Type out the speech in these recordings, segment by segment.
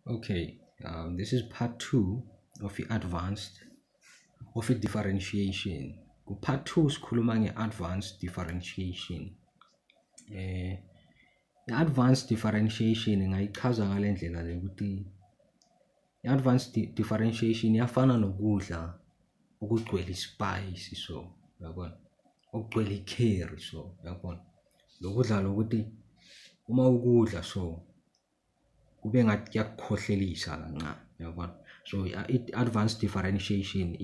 Okay, this is part 2 of the differentiation. Part 2 sikhuluma nge-advanced differentiation. I-advanced differentiation ngayichaza ngale ndlela le ukuthi i-advanced differentiation iyafana nokudla okugcwele ispice, so uyabona, okugcwele i-curry, so uyabona lokudla lokuthi uma ukudla so kube ngathi kuyakukhohlelisa kancane, uyabona. So i-advanced differentiation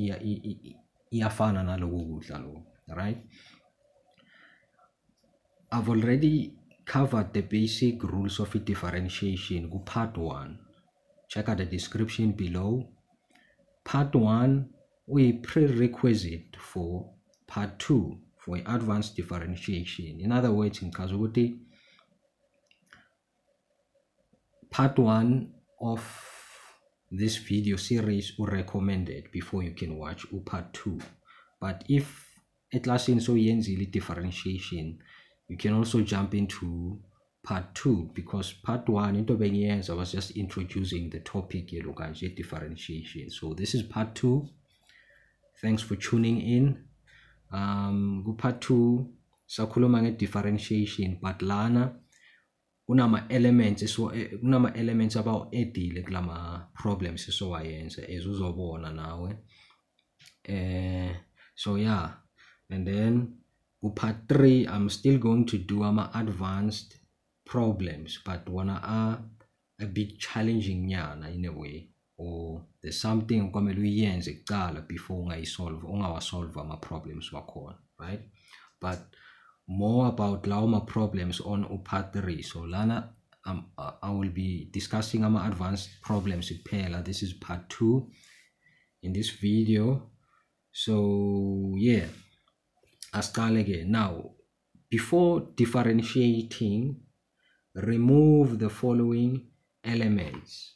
iyafana naloku kudla lo, right? I've already covered the basic rules of differentiation ku part 1. Check out the description below. Part 1 is prerequisite for part 2 for advanced differentiation. In other words, in ukuthi part 1 of this video series is recommended before you can watch part 2. But if at last in so yenzili differentiation, you can also jump into part 2, because part 1 into years I was just introducing the topic yellow guys, differentiation. So this is part 2. Thanks for tuning in. Part 2 sakhuluma nge differentiation, but lana kunama elements about edile kulama problems esizowayenza ezuzobona nawe. So yeah, and then part 3 I'm still going to do advanced problems, but wanna are a bit challenging nyana in a way, or there's something kwamele uyenze kuqala before ungawasolve ama problems wakhona, right? But more about lauma problems on part 3. So lana I will be discussing advanced problems kuphela. This is part 2 in this video. So yeah, asqale again. Now, before differentiating, remove the following elements.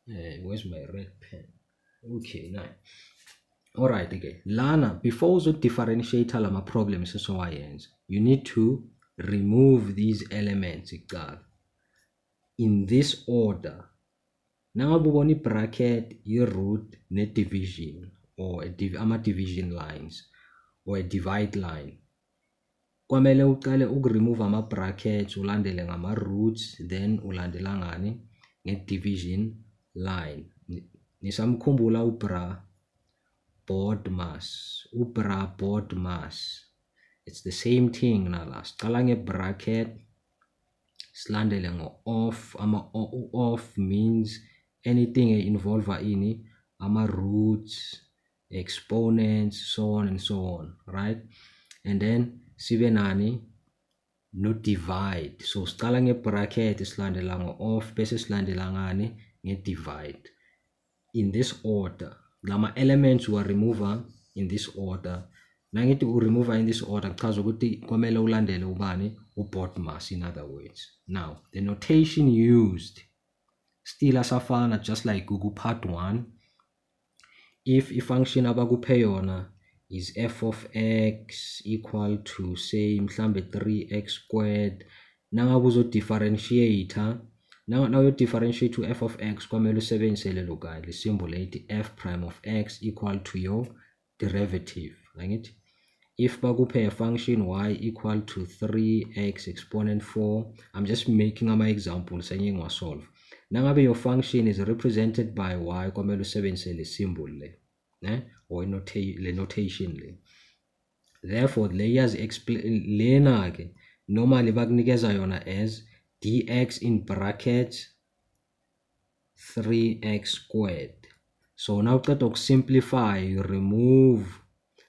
Where's my red pen? Okay, now. Alright, okay. Lana, before you differentiate all my problems, you need to remove these elements in this order. Now, we bracket your root net division, or division lines, or a divide line. Kwamele uqale ukuremove ama brackets, ulandele ngama roots, then ulandela ngani nge division line. Nisamkhumbula ubra board mass, board mass. It's the same thing na last. Qala nge bracket, silandele ngo off. Off means anything involve ini ama roots, exponents, so on and so on, right? And then sibe nani no divide. So siqala nge bracket, silandela ngo off, bese silandela ngani nge divide, in this order. Lama elements were remover in this order. Nangithi remover in this order because ukuthi kwamele ulandele ubani board mass, in other words. Now the notation used still asafana, just like Google part 1. If a function abakuphe yona is f of x equal to say mhlambe 3x squared, nangabe uzo differentiate, now you differentiate to f of x, kwamele usebenzisele lo guy le symbol ethi f prime of x equal to your derivative, right? If bakuphe a function y equal to 3x exponent 4, I'm just making my example saying we solve. Nangabe your function is represented by y, kwamele usebenzise le symbol le, or le notation le. Therefore layers explain lena ke normally bakunikeza yona as dx in brackets 3x squared. So now uqeda simplify, you remove.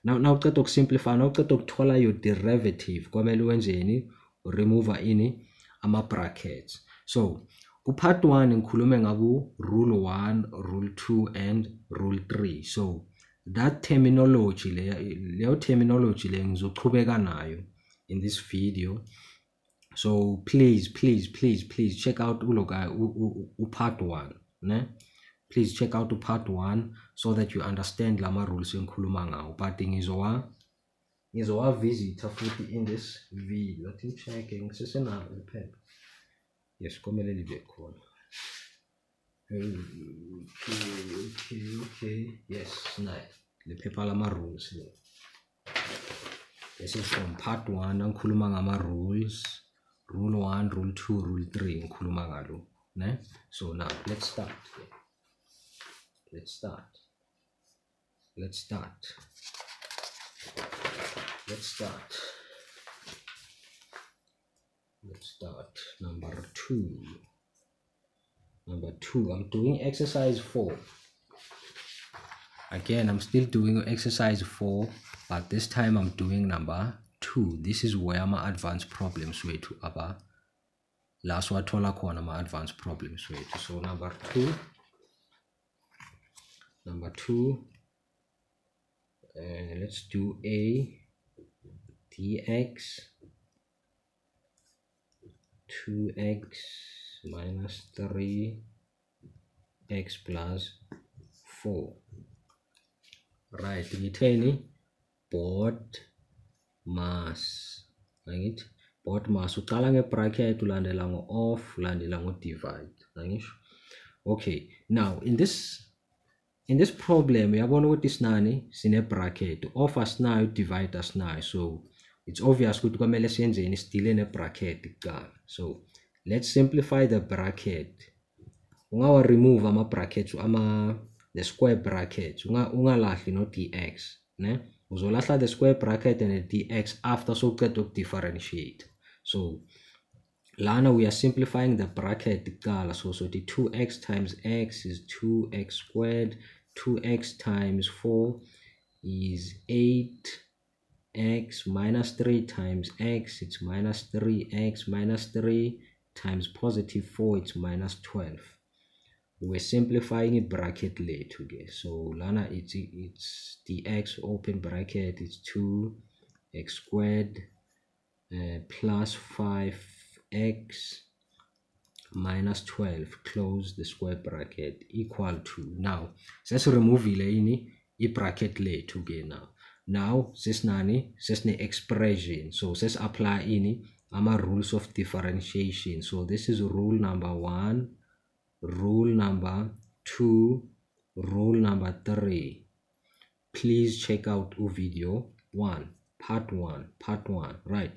Now uqeda simplify, now uqeda ukuthola your derivative, kwamele wenzeni remove ini ama brackets. So ku part 1 ngikhulume ngabu rule 1, rule 2 and rule 3. So that terminology leyo terminology le ngizoqhubeka nayo in this video. So please check out part 1, ne? Please check out part 1 so that you understand lama rules engikhuluma ngawo. But ngizowa visit futhi in this video. I think checking sisenalo pen. Yes, komele libe khona. Okay. Yes, nice. The paper lama rules. This is from part 1. Ngikhuluma ngama rules. Rule 1, rule 2, rule 3. Ngikhuluma ngalo. Ne? So now let's start. Let's start. Number 2. I'm doing exercise 4. Again, I'm still doing exercise 4, but this time I'm doing number 2. This is where my advanced problems wethu aba last wathola khona my advanced problems wethu. So number 2, let's do a dx 2x minus 3x plus 4. Right, ngitheni board mass. Angithi board mass uqala ngebracket ulandela ngo-off ulandela ngo-divide. Angisho. Okay, now in this problem uyabona ukuthi sinani sine bracket, off asinayo, divide asinayo, so it's obvious ukuthi kwamele siyenzeni sidile ne bracket kuqala. So let's simplify the bracket. Ungawa remove ama brackets the square bracket, ungalahli no dx, ne? Uzolahla the square bracket and the dx after soqeda ukudifferentiate. So lana we are simplifying the bracket kuqala. So the 2x times x is 2x squared, 2x times 4 is 8x minus 3 times x, it's minus 3x minus 3 times positive 4, it's minus 12. We're simplifying a bracket later, okay? So lana it's dx open bracket is 2x squared plus 5x minus 12 close the square bracket equal to, now let's remove i bracket later, okay? Now sesine expression, so let's apply ama rules of differentiation. So this is rule number 1, rule number 2, rule number 3. Please check out video 1, part 1, right?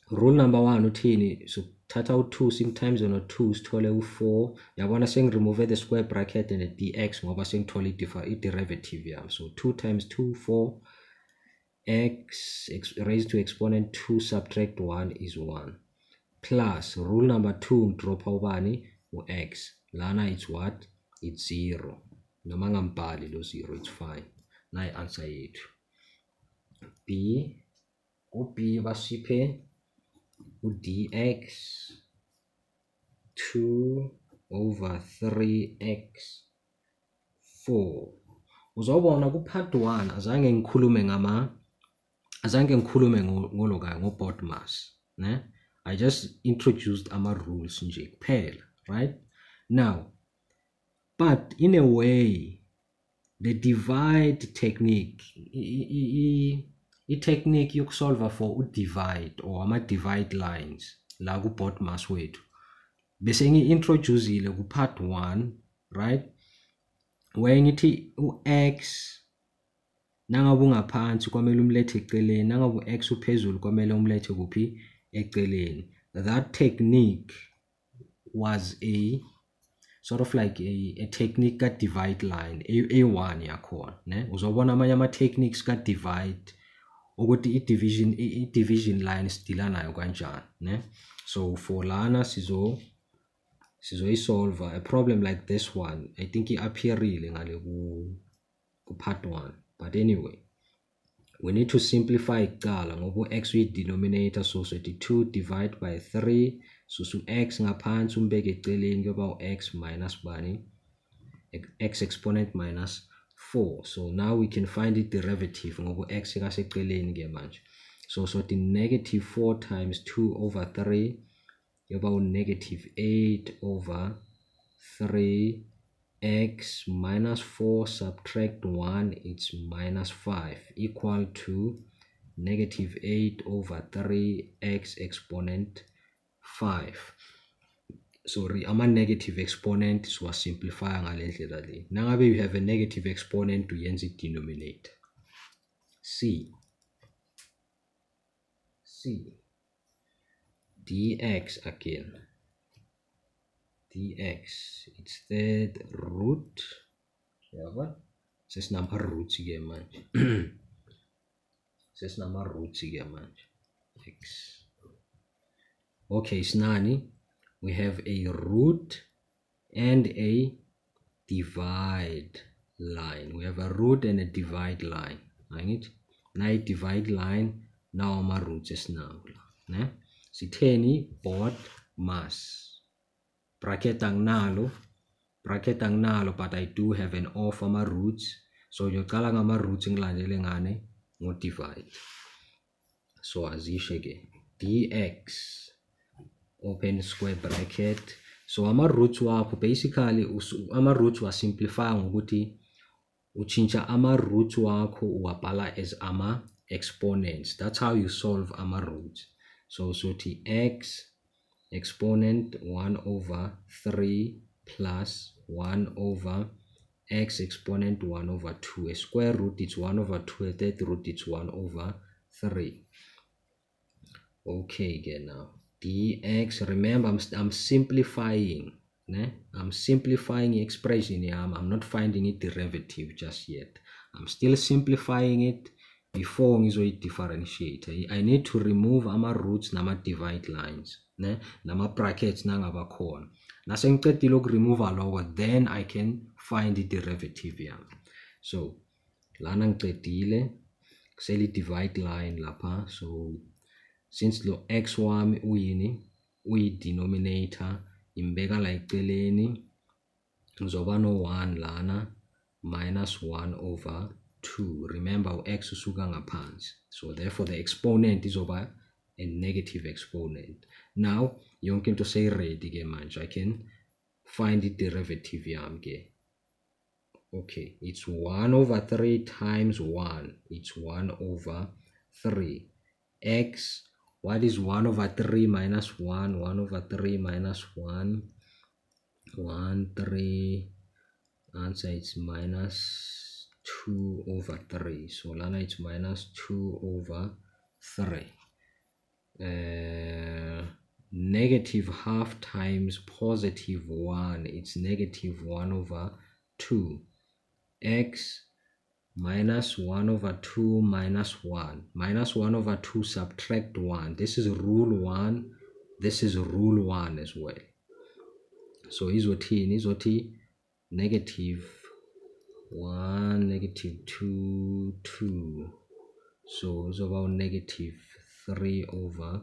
Rule number 1 uthini, so thatha u2 sometimes on a 2 sithole u4. Yabona remove the square bracket and the dx ngoba sengithole i-derivative yam. So 2 times 2 4, x raised to exponent 2 subtract 1 is 1, plus rule number 2 drop ubani x. Lana it's what? It's 0. Noma ngambhali lo 0, it's fine. Nayi answer yethu. B basiphe dx 2 over 3x 4. Uzobona ku part 1 azange ngikhulume ngo board mass, ne? I just introduced ama rules nje kuphela, right? Now, but in a way the divide technique, i-technique yokusolve for divide or ama divide lines la ku board mass wethu bese ngi-introduceile ku part 1, right? Where ngithi u-x nangabe ungaphansi kwamele umlethe eceleni, nangabe u-x uphezulu kwamele umlethe kuphi? Eceleni. That technique was a sort of like a technique ka divide line, a1 yakhona, ne? Uzobona amanye ama techniques ka divide ukuthi i-division line sidila nayo kanjani, ne? So for lana sizoyisolve a problem like this one. I think i-appearile ngale ku part 1, but anyway we need to simplify kuqala ngoba x uyi-denominator, so 2 divide by 3, so x ngaphansi umbeke eceleni kuyoba x minus bani, x exponent minus 4. So now we can find the derivative ngoba x ikaseceleni ke manje. So the negative 4 times 2 over 3 kuyoba negative 8 over 3 x minus 4 subtract 1, it's minus 5 equal to negative 8 over 3 x exponent 5. sorry, ama-negative exponent siwasimplifya ngale ndlela le. Nangabe you have a negative exponent uyenza i-denominator. C dx again. Dx, it's third root. Yabona? Sesinama roots ke manje. Sesinama roots ke manje. X. Okay, sinani? We have a root and a divide line. We have a root and a divide line. Right? Now a divide line, now my roots is now. Sitheni board mass. Bracket ang nalo, but I do have an O for my roots. So you kala nga ma roots ngilandele ngane ngo divide. So azishe ke dx open square bracket. So ama roots wakho basically ama roots wa simplify ngokuthi uchincha ama roots wakho uwabhala as ama exponents. That's how you solve ama roots. So t x exponent 1 over 3 plus 1 over x exponent 1 over 2. A square root it's 1 over 2, a third root it's 1 over 3. Okay, again now dx, remember I'm simplifying. I'm simplifying the expression here. I'm not finding a derivative just yet. I'm still simplifying it before ngizoyi differentiate. I need to remove ama roots nama divide lines, nama brackets nangaba khona. Nase ngiqedile ukuremove lokho, then I can find the derivative yami. So lana ngiqedile kusele divide line lapha. So since lo x wami uyini uyi-denominator, imbeka la eceleni, ngizoba no 1 lana minus 1 over 2. Remember x usuka ngaphansi, so therefore the exponent izoba a negative exponent. Now yonke into seyiready ke manje, I can find the derivative yami ke. Okay, it's 1 over 3 times 1, it's 1 over 3. X, what is 1 over 3 minus 1? 1 over 3 minus 1, 1, 3, answer is minus 2 over 3. So lana it's minus 2 over 3. Negative half times positive 1, it's negative 1 over 2. X minus 1 over 2 minus 1. Minus 1 over 2 subtract 1. This is rule 1. This is rule 1 as well. So izothi negative 1, negative 2, 2. So it's about negative 3 over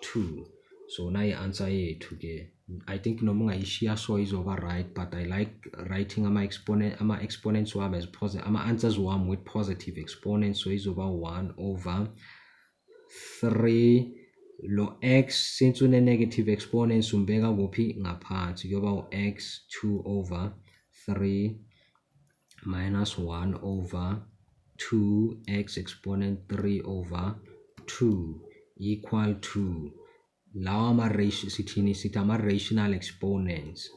2. So now your answer yethu ke. I think noma ungayishiya so is over right, but I like writing ama exponents wami as positive, ama answers wami with positive exponents. So is over 1 over 3. Lo x since une negative exponents umbeka kuphi ngaphansi, kuyoba x 2 over 3 minus 1 over 2 x exponent 3 over 2 equal to lawa ama rational exponents.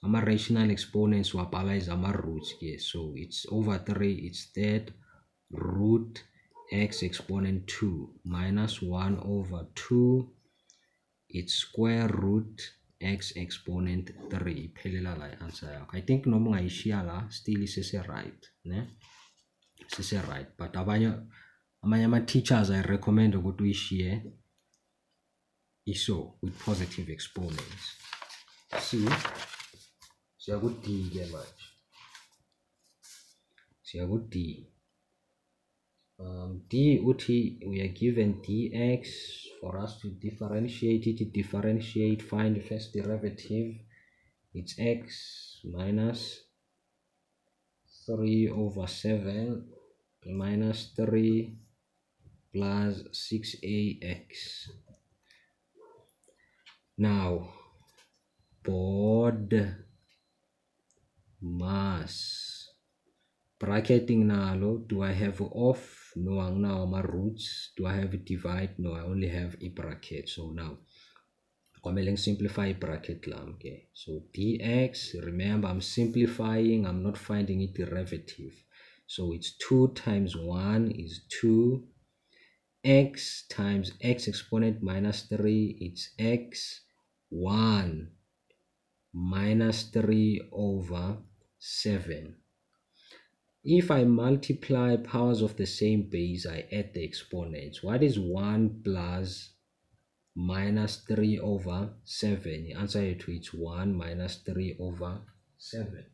Ama rational exponents wabhala is ama roots here. So it's over 3, it's third root x exponent 2 minus 1 over 2, it's square root x exponent 3. Iphelela la answer yakho. I think noma ungayishiya la still isese right, ne? Isese right, but amanye ama teachers I recommend ukuthi uyishiye iso with positive exponents. See, siya ku D ke manje. Siya ku D. D uthi we are given dx. For us to differentiate it, differentiate, find the first derivative. It's x minus 3 over 7 minus 3 plus 6ax. Now, board mass. Bracketing nalo, do I have off? No, now my roots. Do I have a divide? No, I only have a bracket. So now Kwamele simplify bracket lam. Okay, so dx, remember I'm simplifying, I'm not finding a derivative. So it's 2 times 1 is 2. X times x exponent minus 3, it's x 1 minus 3 over 7. If I multiply powers of the same base, I add the exponents. What is 1 plus minus 3 over 7? The answer to it's 1 minus 3 over 7.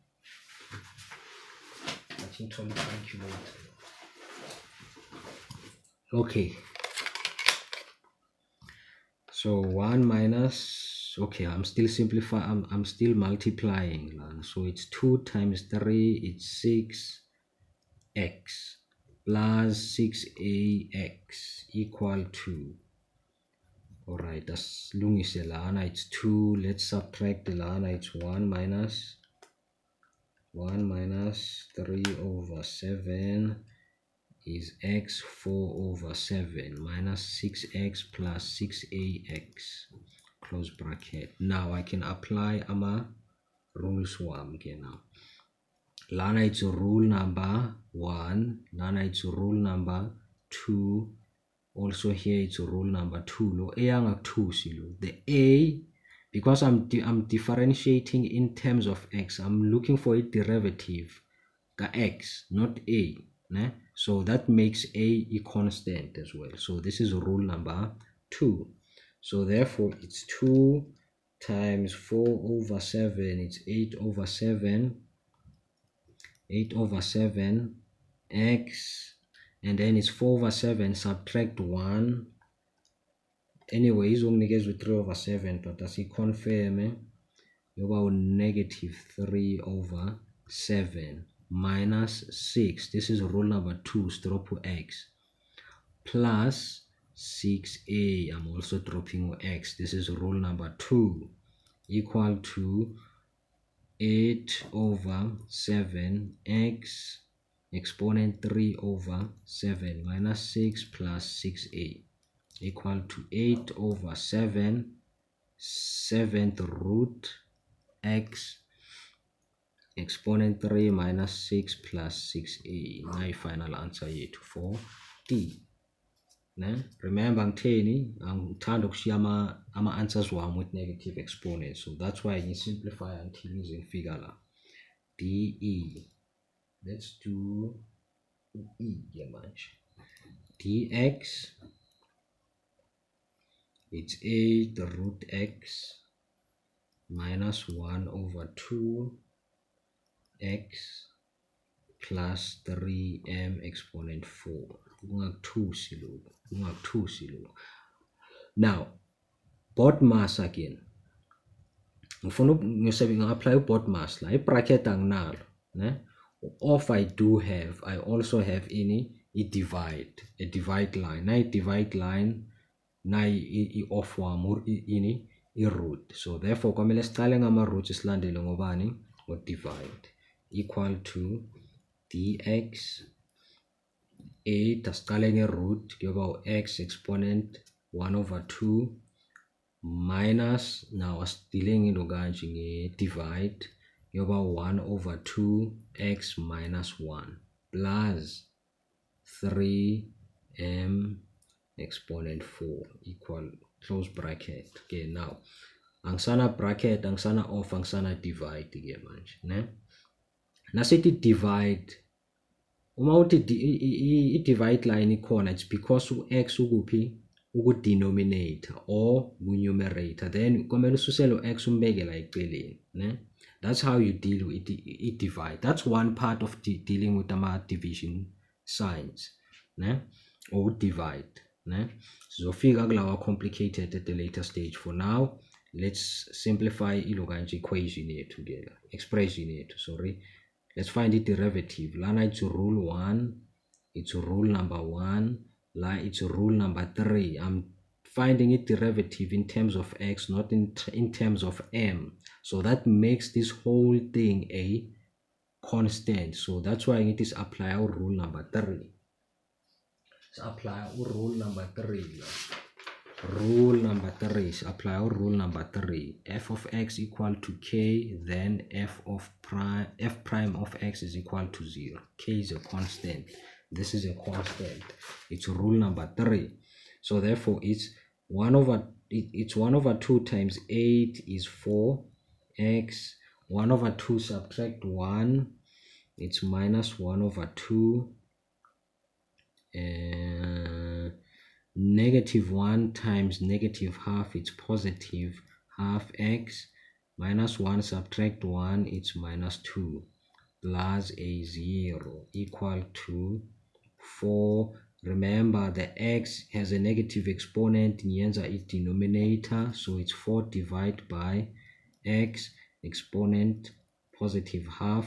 Okay. So 1 minus, okay, I'm still simplifying, I'm still multiplying. So it's 2 times 3, it's 6x plus 6ax equal to, all right, that's lungise lana, it's 2. Let's subtract the lana, it's 1 minus 3 over 7 is x 4 over 7 minus 6x plus 6ax, close bracket. Now I can apply ama rules wam again. Now lana it's rule number 1, lana it's rule number 2, also here it's rule number 2. Lo a ang 2 silo. The a, because I'm differentiating in terms of x, I'm looking for a derivative ka x, not a. Ne? So that makes a constant as well. So this is rule number 2. So therefore it's 2 times 4 over 7, it's 8 over 7, 8 over 7 x, and then it's 4 over 7, subtract 1. Anyway, it's only gives with 3 over 7, but as you confirm, you got negative 3 over 7 minus 6. This is rule number 2, drop x, plus 6a. I'm also dropping x. This is rule number 2, equal to 8 over 7 x exponent 3 over 7 minus 6 plus 6a equal to 8 over 7 7th root x exponent 3 minus 6 plus 6a. My final answer here for D. Remember ngithanda ukushiya ama answers wami with negative exponents, so that's why I simplify until ngizofika la. DE. Let's do E manje. dx, it's 8 root x minus 1 over 2 x plus 3m exponent 4. Now, board mass again. Ngifuna apply board mass la bracket anginalo, ne? If I do have, I also have a divide line. Na divide line na off wami ini root. So therefore kwamele siqale ngama roots silandele ngobani ngo divide, equal to dx 8 asiqale nge root kuyoba x exponent 1 over 2 minus, now dealing into kanje nge divide, kuyoba 1 over 2 x minus 1 plus 3m exponent 4 equal, close bracket. Okay, now angisana bracket, angisana off, angisana divide ke manje, ne? Nasithi divide, uma uthi i-divide line ikhona, it's because u-x ukuphi uku-denominator or ku-numerator, then kumele ususele u-x umbeke la eceleni, ne? That's how you deal with it divide. That's one part of dealing with the division signs, ne? Or divide, ne? So figure out complicated at the later stage. For now, let's simplify iloganje equation here together, expression here, sorry. Let's find the derivative. Lana it's rule 1, it's rule number 1, la it's rule number 3. I'm finding it derivative in terms of x, not in terms of m. So that makes this whole thing a constant. So that's why it is apply our rule number 3. Let's apply our rule number 3. rule number 3. Apply our rule number 3. F of x equal to k, then f prime of x is equal to 0. K is a constant. This is a constant. It's rule number 3. So therefore it's 1 over 2 times 8 is 4x. 1 over 2 subtract 1, it's minus 1 over 2. Negative 1 times negative half, it's positive half x. Minus 1 subtract 1, it's minus 2, plus a 0 equal to 4. Remember, the x has a negative exponent in its denominator, so it's 4 divided by x exponent positive half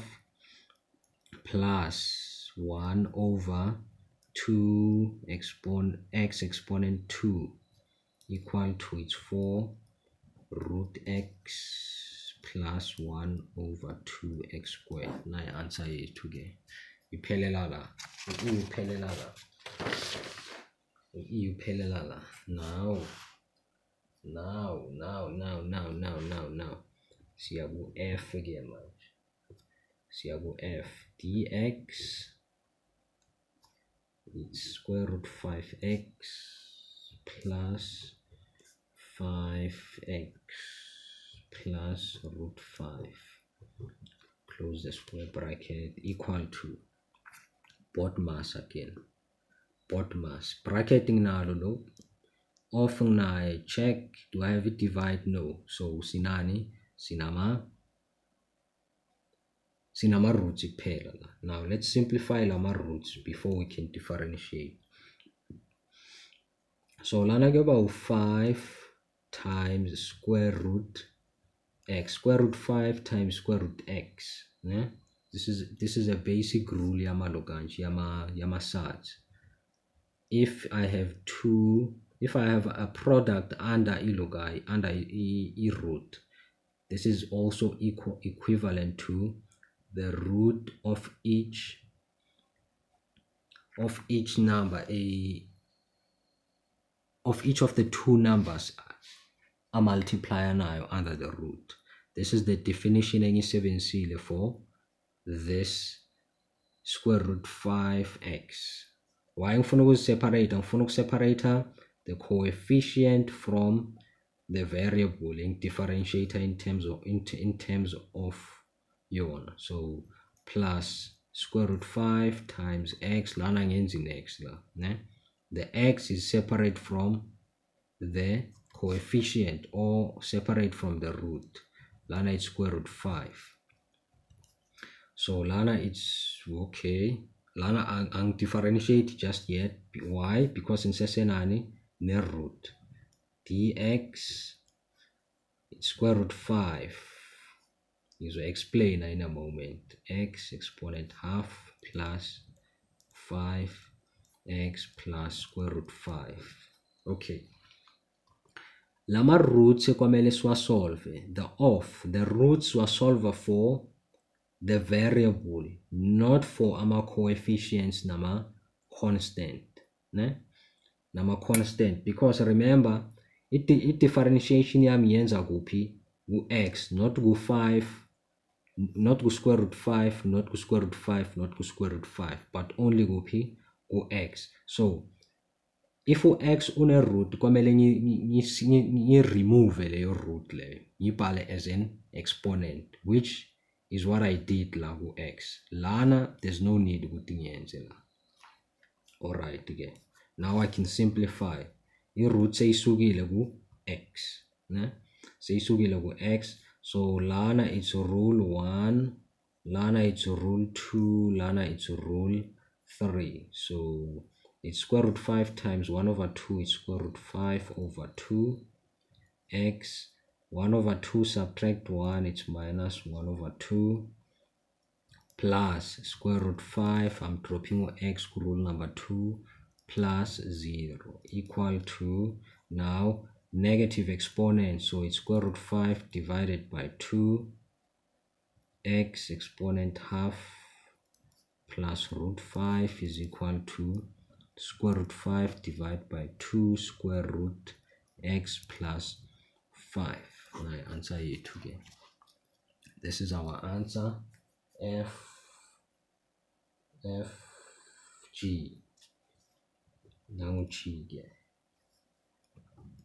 plus 1 over 2 x exponent 2 equal to its 4 root x plus 1 over 2x squared. Na answer yethu ke iphelela la. Now siya ku f ke manje. Siya ku f dx, it's square root 5x plus 5x plus root 5, close the square bracket, equal to BODMAS again. BODMAS bracketing nalo lo, off na check, do I have it divide? No. So sinani sinama roots kuphela la. Now let's simplify lama roots before we can differentiate. So lana kuyoba 5 times square root x, square root 5 times square root x. Yeah? This is a basic rule yama SATs. If I have a product under a root, this is also equivalent to the root of each number, of each of the two numbers a multiplier now under the root. This is the definition engisebenzisile for this square root 5x. Why ngifuna ukuseparate? Ngifuna ukuseparate the coefficient from the variable in differentiator in terms of yona. So plus square root 5 times x, lana ngenzi x la, ne? The x is separate from the coefficient or separate from the root. Lana it's square root 5. So lana it's okay. Lana ang differentiate just yet. Why? Because in sesenani ne root. Dx it's square root 5. Is explain in a moment. X exponent half plus 5x plus square root 5. Okay. Lama roots kwamele siwasolve. The roots wasolve for the variable, not for ama coefficients nama constant. Ne? Nama constant. Because remember, it differentiation yami yenza kuphi u-x, not ku-5, not ku-square root 5, not ku-square root 5, not ku-square root 5, but only kuphi ku-x. So if u-x une root, kwamele remove leyo root leyo, ngibhale as an exponent, which is what I did la ku-x. Lana there's no need ukuthi ngiyenze la. Alright again. Now I can simplify. I-root seyisukile ku-x, ne? Seyisukile ku-x. So lana it's rule 1, lana it's rule 2, lana it's rule 3. So it's square root 5 times 1 over 2 is square root 5 over 2 x. 1 over 2 subtract 1, it's minus 1 over 2 plus square root 5, I'm dropping x rule number 2 plus 0 equal to, now negative exponent, so it's square root 5 divided by 2 x exponent half plus root 5 is equal to square root 5 divided by 2 square root x plus 5. My answer here today. This is our answer. G. Now G again.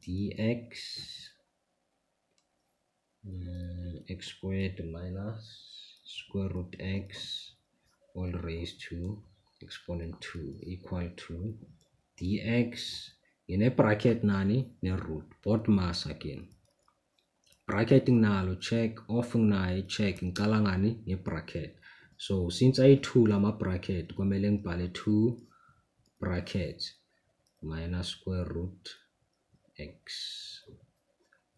Dx x squared minus square root x all raised to exponent 2 equal to dx in a bracket nani ne root both mass again. Bracketing nalo check, offing nayo check, ngicala ngani nge-bracket. So since I2 lama bracket kumele ngibhale 2 brackets minus square root x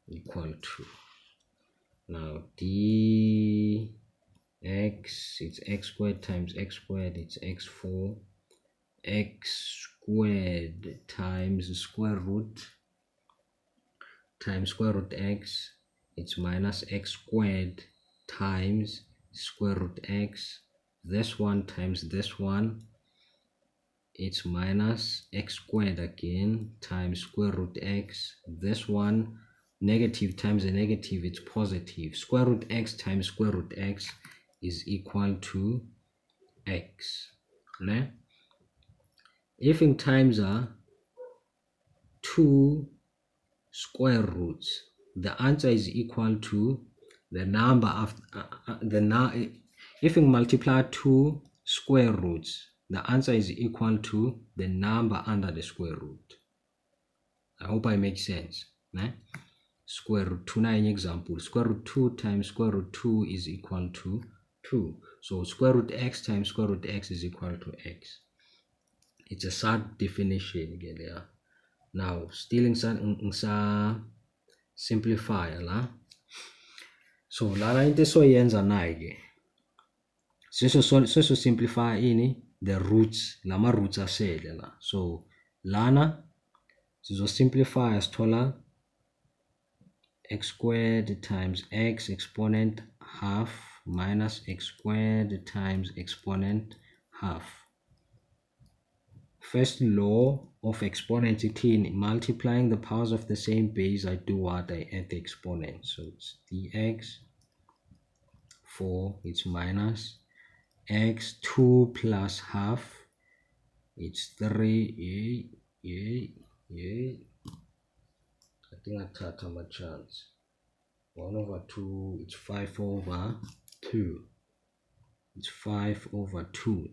equal to, now dx, it's x squared times x squared, it's x4, x squared times square root x, it's minus x squared times square root x. This one times this one, it's minus x squared again times square root x. This one, negative times a negative, it's positive. Square root x times square root x is equal to x. Right? If in times are 2 square roots, the answer is equal to the number of if we multiply 2 square roots, the answer is equal to the number under the square root. I hope I make sense. Right? Square root 2, now an example, square root 2 times square root 2 is equal to 2. So square root x times square root x is equal to x. It's a sad definition again there. Now still in simplify la. So lana into so yenza naige. So simplify ini the roots, lama roots asele la. So lana so simplify as tola x squared times x exponent half minus x squared times exponent half. First law of exponents, in multiplying the powers of the same base, I do what? I add the exponent. So it's dx 4, it's minus x 2 plus half, it's 3. I think I tata my chance. 1 over 2, it's 5 over 2. It's 5 over 2.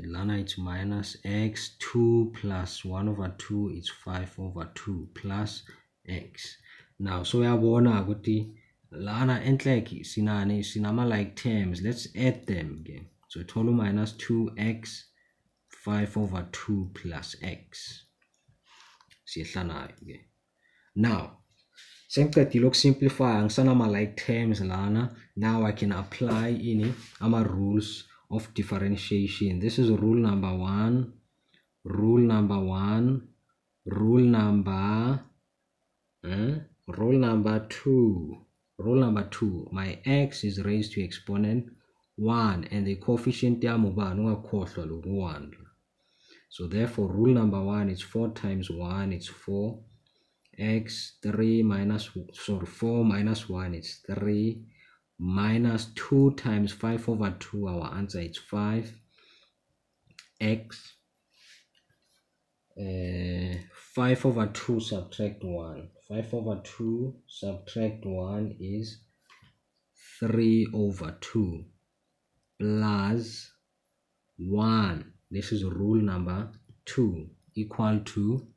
Lana, it's minus x 2 plus 1 over 2, it's 5 over 2 plus x. Now so uyabona ukuthi lana enhleki sinama like terms, let's add them again. So total minus 2x 5 over 2 plus x. Okay. Now sengiqedile simplify ngisanama like terms lana. Now I can apply ini ama rules of differentiation. This is rule number 1, rule number 2, rule number 2. My x is raised to exponent 1 and the coefficient yamubani ungakhohlwa lo 1. So therefore rule number 1 is 4 times 1, it's 4. X 3 minus 4 minus 1 is 3. Minus 2 times 5 over 2, our answer is 5. X 5 over 2 subtract 1. 5 over 2 subtract 1 is 3 over 2 plus 1. This is rule number 2 equal to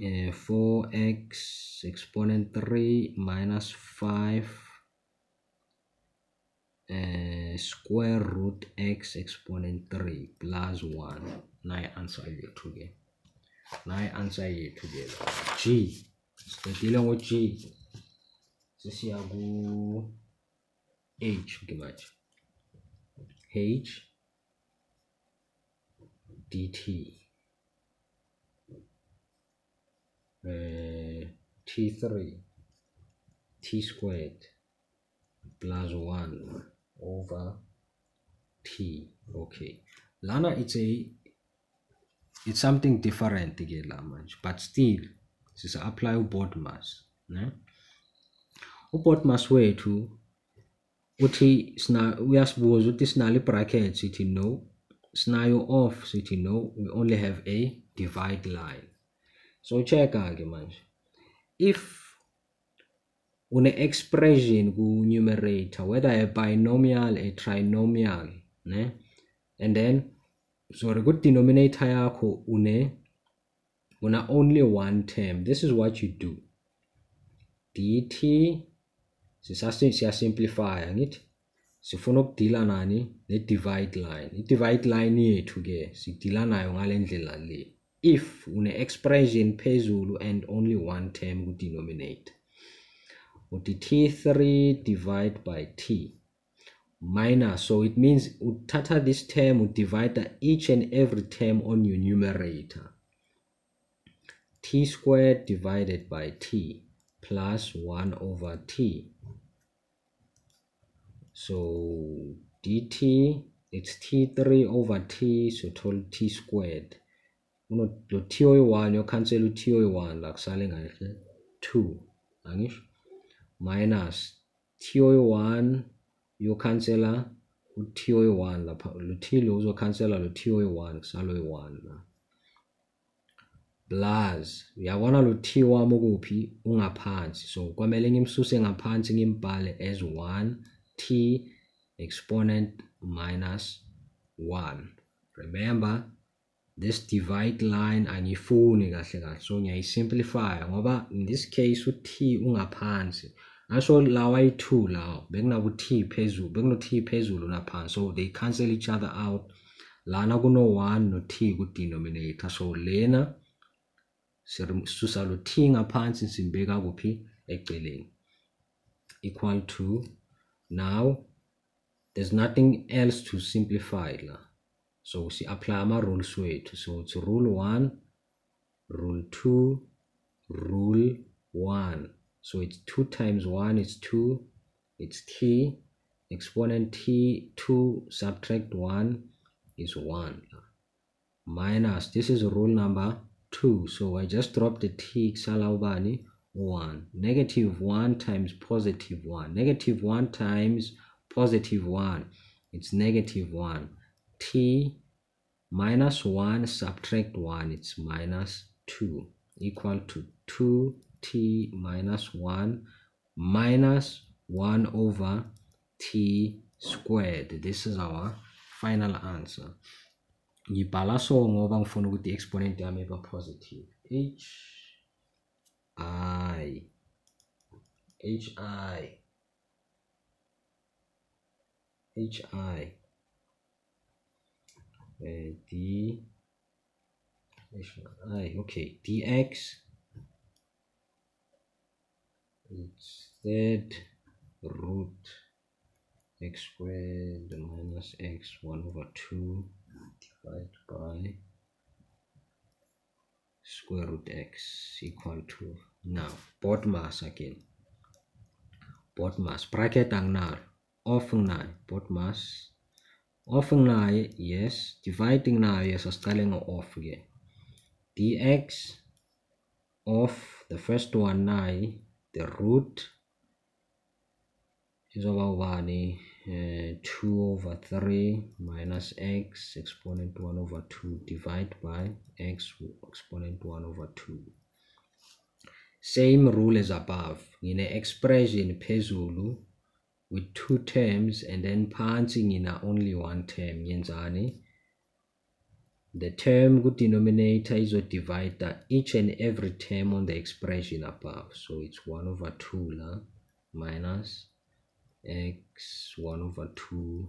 4x exponent 3 minus 5 square root x exponent 3 plus 1. Now I answer here together. G. So dealing with G. This is H. H dt. T3 t squared plus 1 over t. Okay, lana it's a it's something different ke la manje, but still sisa-apply u-BODMAS ne? U-BODMAS wethu uthi uyasibuza ukuthi sinalo i-bracket, sithi no. Sinayo off, sithi no. We only have a divide line. So check-a ke manje, if une-expression ku-numerator, whether a binomial, a trinomial ne? And then sorry, ku-denominator yakho una only one term, this is what you do. dt siyasimplify ngithi sifuna ukudila nani ne-divide line. I-divide line yethu ke sidila nayo ngale ndlela le. If une-expression phezulu and only one term ku-denominator, uthi t3 divide by t minus, so it means uthatha this term, divide each and every term on your numerator. T squared divided by t plus 1 over t. So dt, it's t3 over t, so total t squared. Lo t oyi-1 yo cancel u-t oyi-1 la kusale ngahle 2 angisho, minus t oyi-1 yo cancela u-t oyi-1 lapha, lo t lo uzo cancela lo t oyi-1 kusala oyi-1 la, plus uyabona lo t wami ukuphi ungaphansi, so kwamele ngimsuse ngaphansi ngimbhale as 1 t exponent minus 1. Remember this divide line angifuni kahle kahle, so ngiyayisimplify ngoba in this case u-t ungaphansi, ngasho lawa yi-2 lawo bekunaku t phezulu, bekuno t phezulu naphansi, so they cancel each other out. Lana kuno 1 no t ku-denominator, so lena susa lo t ngaphansi simbeka kuphi eceleni, equal to, now there's nothing else to simplify la, so si apply ama rules wethu, so it's rule 1, rule 2, rule 1. So it's 2 times 1 is 2, it's t, exponent t, 2 subtract 1 is 1, minus, this is rule number 2, so I just drop the t, kusala ubani 1. Negative 1 times positive 1, negative 1 times positive 1, it's negative 1. T minus 1 subtract 1, it's minus 2, equal to 2t minus 1 minus 1 over t squared. This is our final answer. Ngibhala so ngoba ngifuna ukuthi exponent yami iba positive. Okay, dx, it's third root x squared minus x 1 over 2 divided by square root x equal to, now BODMAS again, BODMAS bracket ang nar off na BODMAS off na, yes, dividing na, yes, asicale ngo-off again. Dx of the first one na the root is over 1 2 over 3 minus x exponent 1 over 2 divided by x exponent 1 over 2. Same rule as above. In an expression phezulu with 2 terms and then phansi in only one term, yenzani, the term good denominator is to divide each and every term on the expression above, so it's 1 over 2 la minus x 1 over 2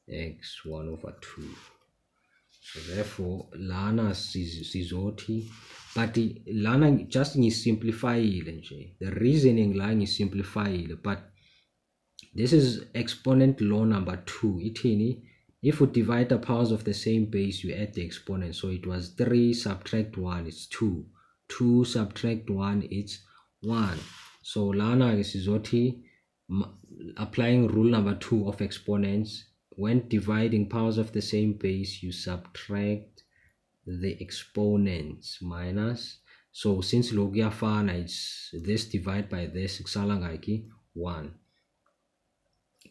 x 1 over 2. So therefore lana sizothi, but lana just ngisimplifyile nje, the reasoning la ngisimplifyile, but this is exponent law number 2. Ithini, if you divide the powers of the same base, you add the exponent. So it was 3 subtract 1 is 2, 2 subtract 1 it's 1. So lana sizothi applying rule number 2 of exponents, when dividing powers of the same base, you subtract the exponents minus, so since log yafana, it's this divided by this, kusala ngaki 1.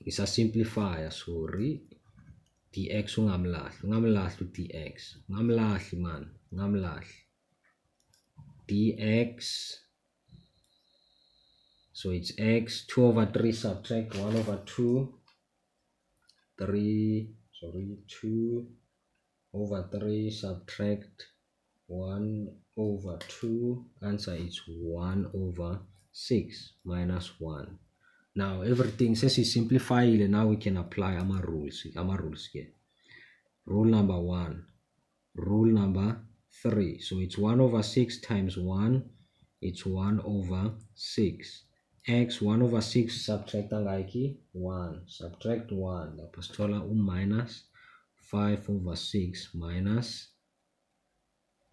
It's a simplifier, sorry. Dx ungamlahli dx, ungamlahli man, ungamlahli dx. So it's x, 2 over 3 subtract 1 over 2, 2 over 3 subtract 1 over 2, answer is 1 over 6 minus 1. Now everything says we simplify it, now we can apply our rules here. Rule number 1, rule number 3. So it's 1 over 6 times 1, it's 1 over 6. X 1 over 6 subtract 1, subtract 1, the pastola minus 5 over 6 minus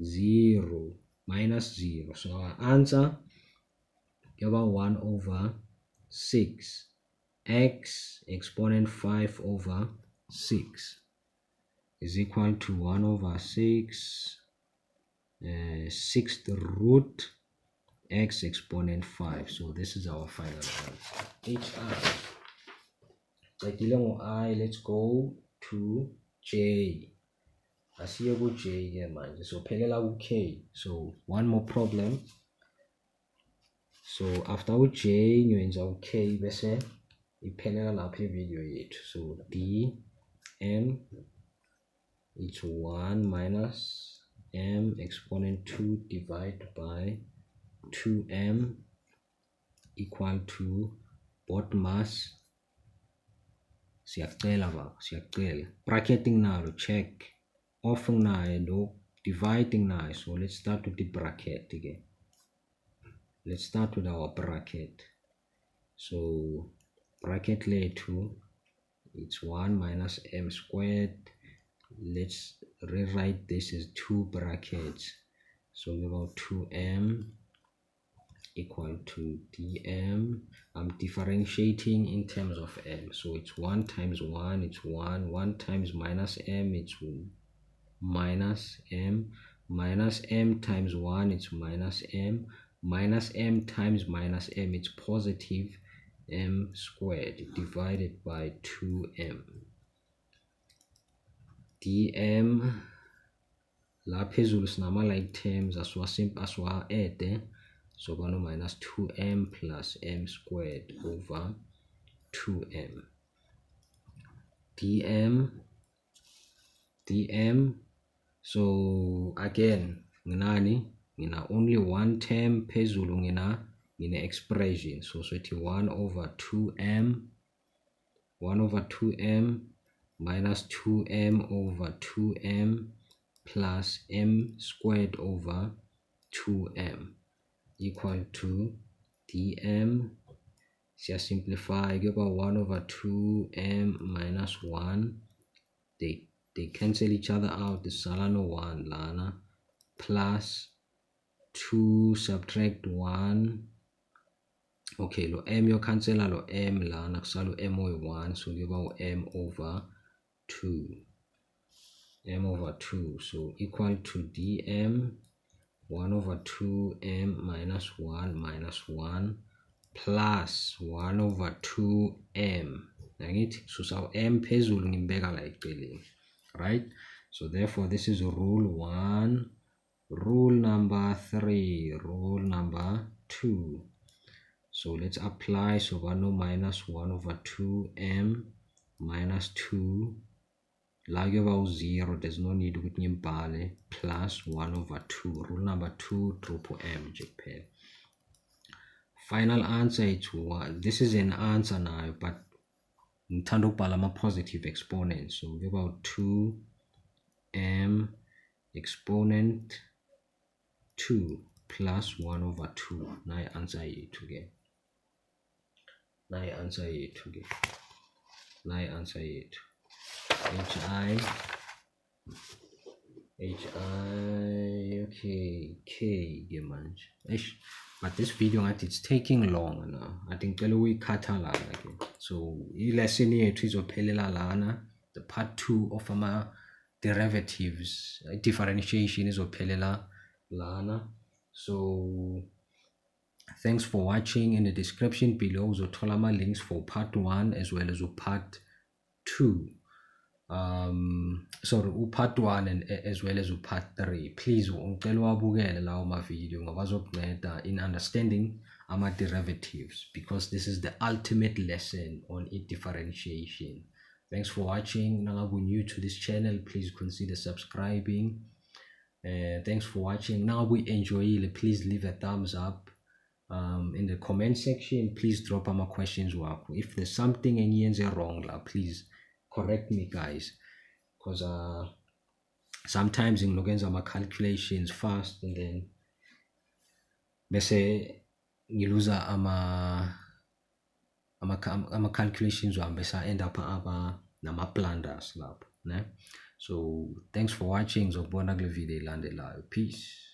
0, so our answer about 1 over 6, x exponent 5 over 6 is equal to 1 over 6 sixth root x exponent 5. So this is our final answer. HI. Let's go to J. Asiye ku J ke manje, so phelela ku K. So one more problem. So after u J ngiyenza u K bese iphelela lapha ivideo yethu. So D M, it's 1 minus m exponent 2 divided by 2m equal to both mass. Siyacela bracketing nalo check, offing nayo lo dividing nayo. So let's start with the bracket again. Let's start with our bracket. So bracket lethu, it's 1 minus m squared. Let's rewrite this as 2 brackets. So we have 2m equal to dm. I'm differentiating in terms of m. So it's 1 times 1, it's 1. 1 times minus m, it's minus m. Minus m times 1, it's minus m. Minus m times minus m, it's positive m squared divided by 2m. dm la phezulu sinama like terms aswa add, so bano minus 2m plus m squared over 2m. dm, so again ngina only one term phezulu, ngina expression, so it's 1 over 2m minus 2m over 2m plus m squared over 2m equal to dm. Siya simplify, give about 1 over 2m minus 1. They cancel each other out. The salano 1 lana plus 2 subtract 1. Okay, lo m yo cancel lo m lana kusalo m oy 1, so give about m over 2. So equal to dm 1 over 2m minus 1 plus 1 over 2m. So our m phezulu ngimbeka like this, right? So therefore this is rule 1. Rule number 3, rule number 2. So let's apply. So 1 minus 1 over 2m minus 2. Like about 0, there's no need with nyimbale, plus 1 over 2. Rule number 2, triple m JPEG. Final answer is 1. This is an answer now, but in Tandopalama positive exponent. So we have about 2m exponent 2 plus 1 over 2. Now I answer it again. HI, okay, K, but this video it's taking long now. I think we cut again. So lesson here is the part 2 of our derivatives, differentiation izophelela lana. So thanks for watching. In the description below uzothola ama-links for part 1 as well as part 2. Sorry, part 1 and as well as part 3. Please ngicela uwabukele lawo ma-video ngoba azokunceda in understanding ama-derivatives, because this is the ultimate lesson on differentiation. Thanks for watching. Now we're new to this channel, please consider subscribing. Thanks for watching. Now we enjoy it, please leave a thumbs up. In the comment section, please drop my questions. If there's something and wrong, please correct me, guys, because sometimes in look my calculations fast and then bese ngiluza ama calculations bese end up nama blunders lapho, ne? So thanks for watching. Zokubona kule video elandelayo. Peace.